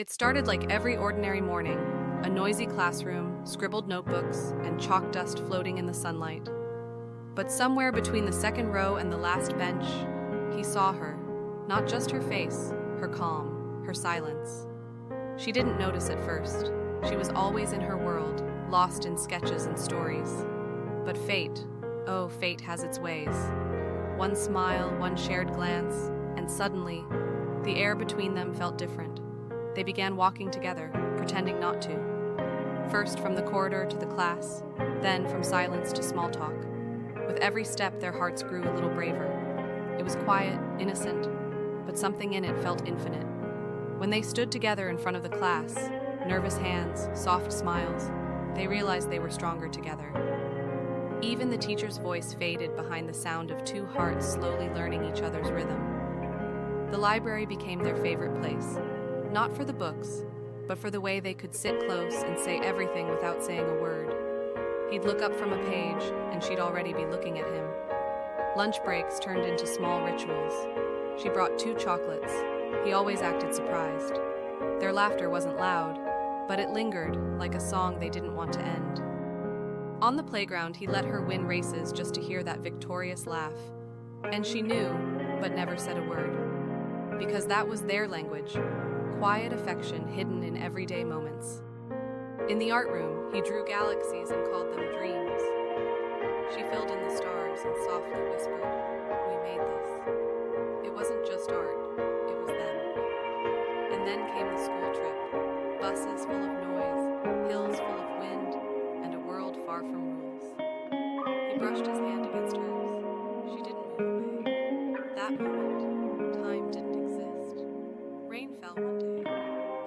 It started like every ordinary morning, a noisy classroom, scribbled notebooks, and chalk dust floating in the sunlight. But somewhere between the second row and the last bench, he saw her. Not just her face, her calm, her silence. She didn't notice at first. She was always in her world, lost in sketches and stories. But fate, oh, fate has its ways. One smile, one shared glance, and suddenly, the air between them felt different. They began walking together, pretending not to. First from the corridor to the class, then from silence to small talk. With every step, their hearts grew a little braver. It was quiet, innocent, but something in it felt infinite. When they stood together in front of the class, nervous hands, soft smiles, they realized they were stronger together. Even the teacher's voice faded behind the sound of two hearts slowly learning each other's rhythm. The library became their favorite place. Not for the books, but for the way they could sit close and say everything without saying a word. He'd look up from a page, and she'd already be looking at him. Lunch breaks turned into small rituals. She brought 2 chocolates. He always acted surprised. Their laughter wasn't loud, but it lingered like a song they didn't want to end. On the playground, he let her win races just to hear that victorious laugh. And she knew, but never said a word. Because that was their language. Quiet affection hidden in everyday moments. In the art room, he drew galaxies and called them dreams. She filled in the stars and softly whispered, "We made this." It wasn't just art, it was them. And then came the school trip, buses full of noise, hills full of wind, and a world far from rules. He brushed his hand against hers. She didn't move away. That moment, time didn't exist. Rain fell one day,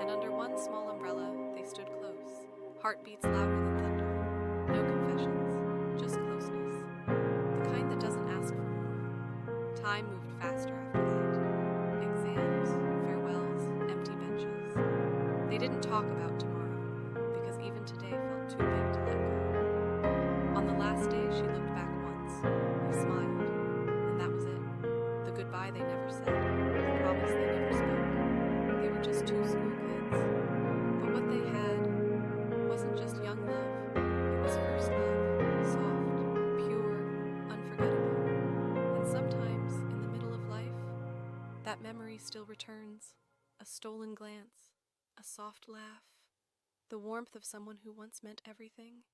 and under one small umbrella, they stood close, heartbeats louder than thunder. No confessions, just closeness. The kind that doesn't ask for more. Time moved faster after that. Exams, farewells, empty benches. They didn't talk about tomorrow, because even today felt too big to let go. On the last day, she looked back once. He smiled, and that was it. The goodbye they never said, the promise they never spoke. They were just 2 school kids. But what they had wasn't just young love. It was first love, soft, pure, unforgettable. And sometimes, in the middle of life, that memory still returns. A stolen glance, a soft laugh, the warmth of someone who once meant everything.